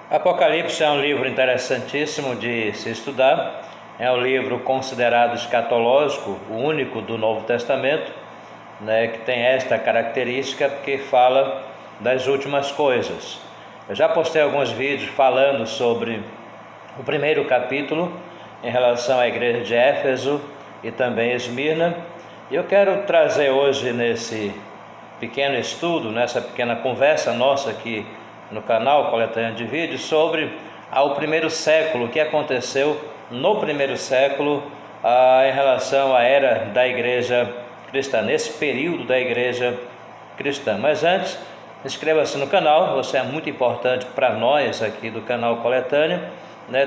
Apocalipse é um livro interessantíssimo de se estudar. É um livro considerado escatológico, o único do Novo Testamento, que tem esta característica, porque fala das últimas coisas. Eu já postei alguns vídeos falando sobre o primeiro capítulo em relação à igreja de Éfeso e também Esmirna. E eu quero trazer hoje nesse pequeno estudo, nessa pequena conversa nossa aqui no canal Coletânea de Vídeos, sobre o primeiro século, o que aconteceu no primeiro século em relação à era da igreja cristã, nesse período da igreja cristã. Mas antes, inscreva-se no canal, você é muito importante para nós aqui do canal Coletânea,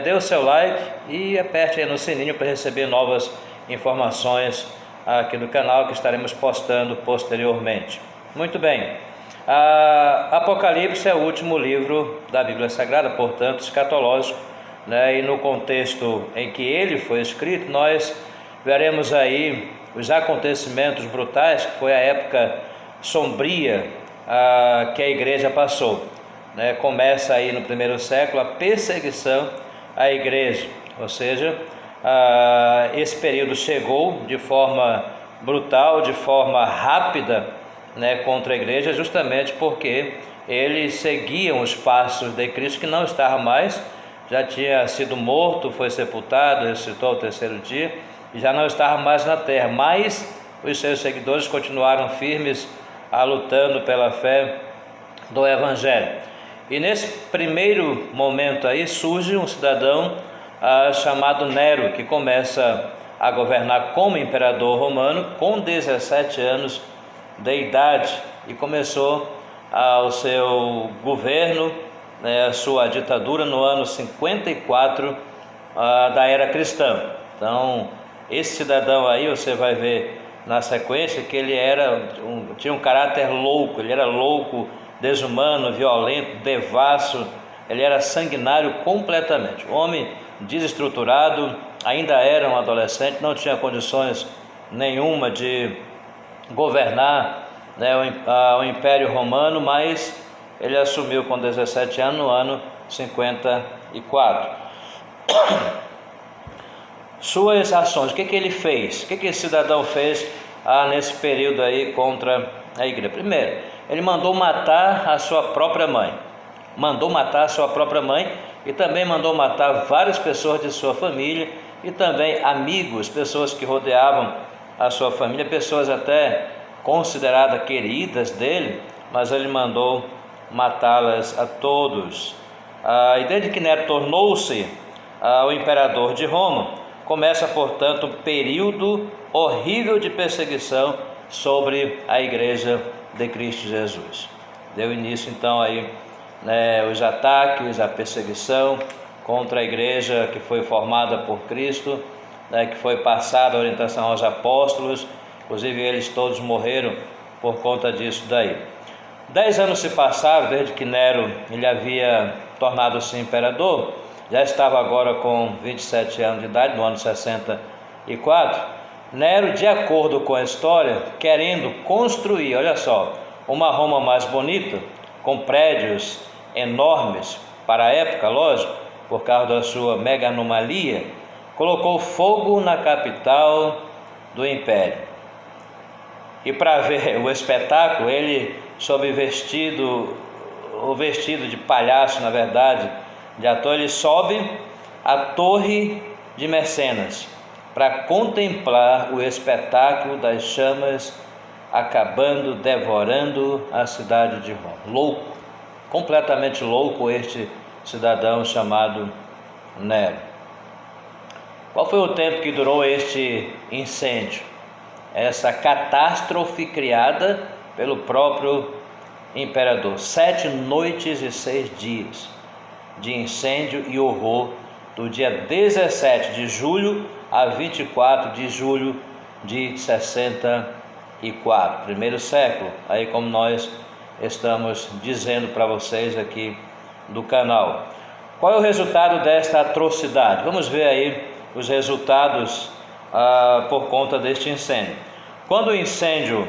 dê o seu like e aperte aí no sininho para receber novas informações aqui do canal que estaremos postando posteriormente. Muito bem, Apocalipse é o último livro da Bíblia Sagrada, portanto escatológico, e no contexto em que ele foi escrito, nós veremos aí os acontecimentos brutais, que foi a época sombria que a igreja passou. Começa aí no primeiro século a perseguição à igreja, ou seja, esse período chegou de forma brutal, de forma rápida, contra a igreja, justamente porque eles seguiam os passos de Cristo, que não estava mais, já tinha sido morto, foi sepultado, ressuscitou ao terceiro dia, e já não estava mais na terra, mas os seus seguidores continuaram firmes, lutando pela fé do Evangelho. E nesse primeiro momento aí surge um cidadão chamado Nero, que começa a governar como imperador romano com 17 anos de idade, e começou o seu governo, a sua ditadura no ano 54 da era cristã. Então esse cidadão aí, você vai ver na sequência que ele tinha um caráter louco, ele era louco, desumano, violento, devasso, ele era sanguinário completamente, um homem desestruturado, ainda era um adolescente, não tinha condições nenhuma de governar o Império Romano, mas ele assumiu com 17 anos no ano 54. Suas ações, o que ele fez? O que esse cidadão fez nesse período aí contra a igreja? Primeiro, ele mandou matar a sua própria mãe. E também mandou matar várias pessoas de sua família e também amigos, pessoas que rodeavam a sua família, pessoas até consideradas queridas dele, mas ele mandou matá-las a todos. E desde que Nero tornou-se o imperador de Roma, começa, portanto, um período horrível de perseguição sobre a igreja de Cristo Jesus. Deu início então aí os ataques, a perseguição contra a igreja que foi formada por Cristo, que foi passada a orientação aos apóstolos, inclusive eles todos morreram por conta disso daí. 10 anos se passaram desde que Nero ele havia tornado-se imperador, já estava agora com 27 anos de idade, no ano 64. Nero, de acordo com a história, querendo construir, olha só, uma Roma mais bonita, com prédios enormes para a época, lógico, por causa da sua meganomalia, colocou fogo na capital do império. E para ver o espetáculo, ele, sob o vestido de palhaço, na verdade, de ator, ele sobe a torre de Mecenas para contemplar o espetáculo das chamas acabando, devorando a cidade de Roma. Louco, completamente louco este cidadão chamado Nero. Qual foi o tempo que durou este incêndio? Essa catástrofe criada pelo próprio imperador. 7 noites e 6 dias de incêndio e horror, do dia 17 de julho a 24 de julho de 64, primeiro século, aí como nós estamos dizendo para vocês aqui do canal. Qual é o resultado desta atrocidade? Vamos ver aí os resultados por conta deste incêndio. Quando o incêndio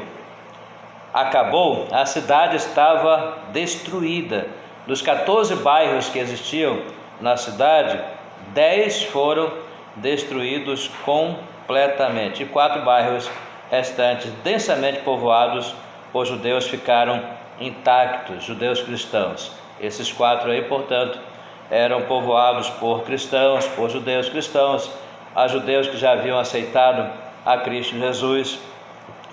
acabou, a cidade estava destruída Dos 14 bairros que existiam na cidade, 10 foram destruídos completamente, e 4 bairros restantes, densamente povoados por judeus, ficaram intactos, judeus cristãos. Esses 4 aí, portanto, eram povoados por cristãos, por judeus cristãos, a judeus que já haviam aceitado a Cristo Jesus,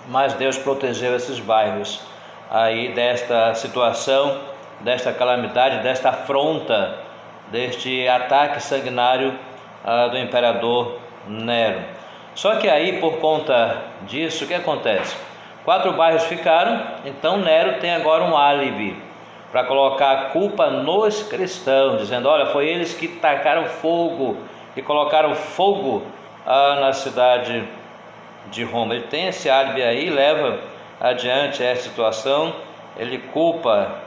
mas Deus protegeu esses bairros aí desta situação, desta calamidade, desta afronta, deste ataque sanguinário do imperador Nero. Só que aí, por conta disso, o que acontece? 4 bairros ficaram, então Nero tem agora um álibi para colocar a culpa nos cristãos, dizendo: olha, foi eles que tacaram fogo, que colocaram fogo na cidade de Roma. Ele tem esse álibi aí, leva adiante essa situação, ele culpa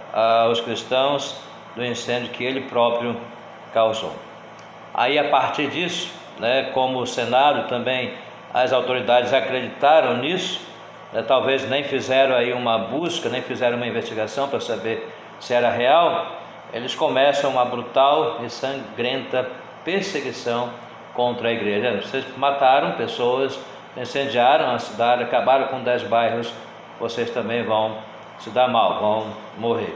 os cristãos do incêndio que ele próprio causou. Aí, a partir disso, como o Senado também, as autoridades acreditaram nisso, talvez nem fizeram aí uma busca, nem fizeram uma investigação para saber se era real, eles começam uma brutal e sangrenta perseguição contra a igreja. Vocês mataram pessoas, incendiaram a cidade, acabaram com 10 bairros, vocês também vão se dar mal, vão morrer.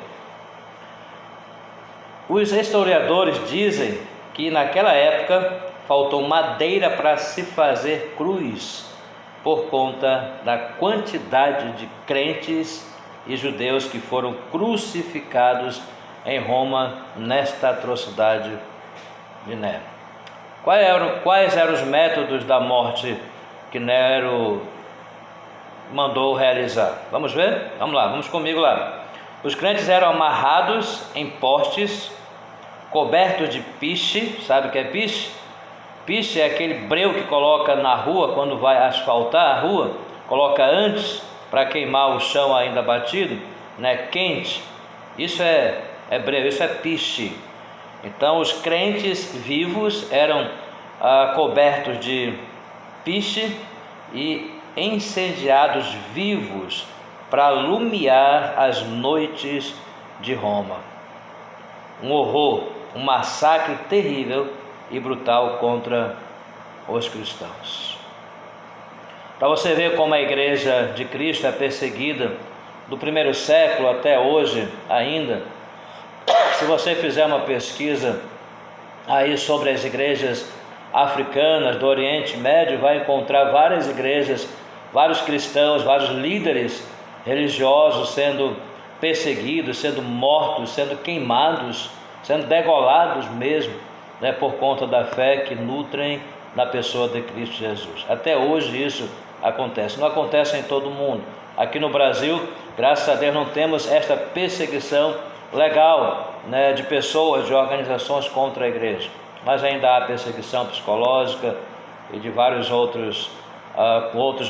Os historiadores dizem que naquela época faltou madeira para se fazer cruz, por conta da quantidade de crentes e judeus que foram crucificados em Roma nesta atrocidade de Nero. Quais eram os métodos da morte que Nero mandou realizar? Vamos ver? Vamos lá, vamos comigo lá. Os crentes eram amarrados em postes, cobertos de piche. Sabe o que é piche? Piche é aquele breu que coloca na rua quando vai asfaltar a rua, coloca antes para queimar o chão ainda batido, quente. Isso é breu, isso é piche. Então os crentes vivos eram cobertos de piche e incendiados vivos para alumiar as noites de Roma. Um horror, um massacre terrível e brutal contra os cristãos. Para você ver como a igreja de Cristo é perseguida do primeiro século até hoje ainda, se você fizer uma pesquisa aí sobre as igrejas africanas do Oriente Médio, vai encontrar várias igrejas, vários cristãos, vários líderes religiosos sendo perseguidos, sendo mortos, sendo queimados, sendo degolados mesmo, por conta da fé que nutrem na pessoa de Cristo Jesus. Até hoje isso acontece, não acontece em todo o mundo. Aqui no Brasil, graças a Deus, não temos esta perseguição legal, de pessoas, de organizações contra a igreja, mas ainda há perseguição psicológica e de vários outros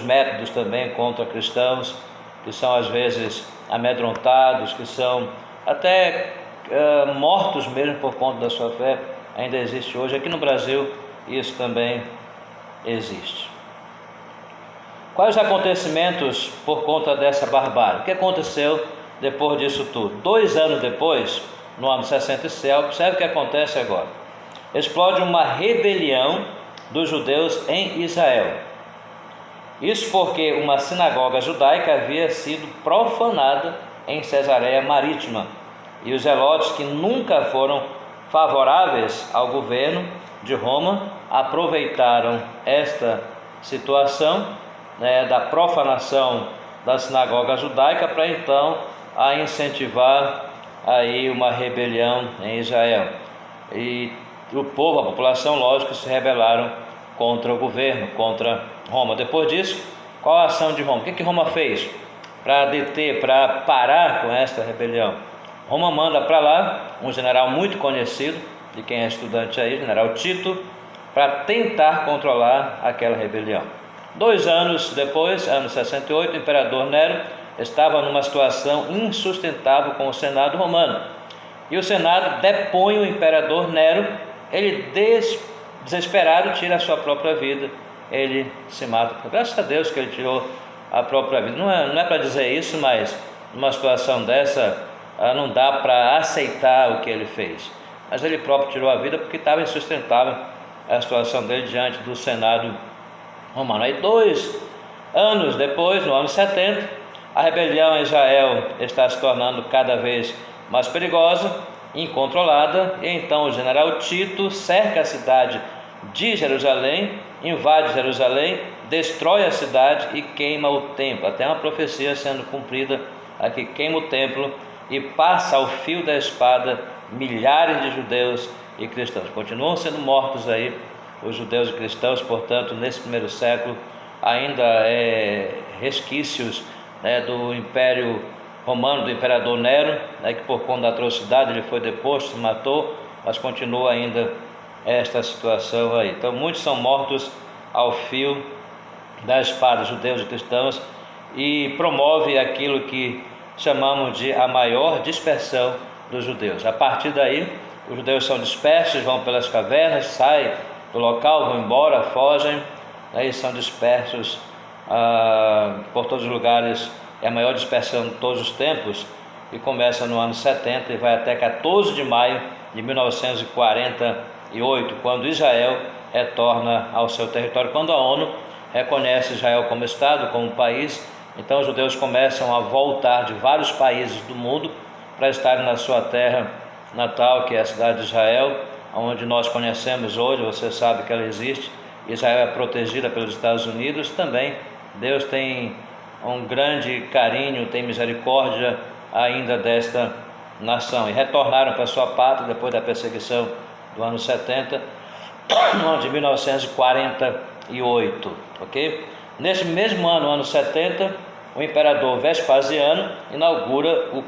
métodos também contra cristãos, que são às vezes amedrontados, que são até mortos mesmo por conta da sua fé. Ainda existe hoje. Aqui no Brasil isso também existe. Quais os acontecimentos por conta dessa barbárie? O que aconteceu depois disso tudo? 2 anos depois, no ano 66, observe o que acontece agora. Explode uma rebelião dos judeus em Israel. Isso porque uma sinagoga judaica havia sido profanada em Cesareia Marítima, e os zelotes, que nunca foram favoráveis ao governo de Roma, aproveitaram esta situação da profanação da sinagoga judaica para então incentivar aí uma rebelião em Israel. E o povo, a população, lógico, se rebelaram contra o governo, contra Roma. Depois disso, qual a ação de Roma? O que Roma fez para deter, para parar com esta rebelião? Roma manda para lá um general muito conhecido, de quem é estudante aí, general Tito, para tentar controlar aquela rebelião. 2 anos depois, ano 68, o imperador Nero estava numa situação insustentável com o Senado romano. E o Senado depõe o imperador Nero, ele desesperado tira a sua própria vida, ele se mata. Graças a Deus que ele tirou a própria vida. Não é para dizer isso, mas numa situação dessa, não dá para aceitar o que ele fez. Mas ele próprio tirou a vida porque estava insustentável a situação dele diante do Senado romano. Aí 2 anos depois, no ano 70, a rebelião em Israel está se tornando cada vez mais perigosa, incontrolada, e então o general Tito cerca a cidade de Jerusalém, invade Jerusalém, destrói a cidade e queima o templo. Até uma profecia sendo cumprida aqui: queima o templo e passa ao fio da espada milhares de judeus e cristãos. Continuam sendo mortos aí os judeus e cristãos, portanto, nesse primeiro século ainda resquícios, do Império Romano, do Imperador Nero, que por conta da atrocidade ele foi deposto, se matou, mas continua ainda esta situação aí. Então muitos são mortos ao fio da espada, judeus e cristãos, e promove aquilo que chamamos de a maior dispersão dos judeus. A partir daí, os judeus são dispersos, vão pelas cavernas, saem do local, vão embora, fogem, e são dispersos por todos os lugares. É a maior dispersão de todos os tempos, e começa no ano 70 e vai até 14 de maio de 1948, quando Israel retorna ao seu território, quando a ONU reconhece Israel como Estado, como país. Então os judeus começam a voltar de vários países do mundo para estarem na sua terra natal, que é a cidade de Israel, onde nós conhecemos hoje. Você sabe que ela existe. Israel é protegida pelos Estados Unidos também. Deus tem um grande carinho, tem misericórdia ainda desta nação, e retornaram para sua pátria depois da perseguição do ano 70, no ano de 1948, ok? Nesse mesmo ano, ano 70, o imperador Vespasiano inaugura o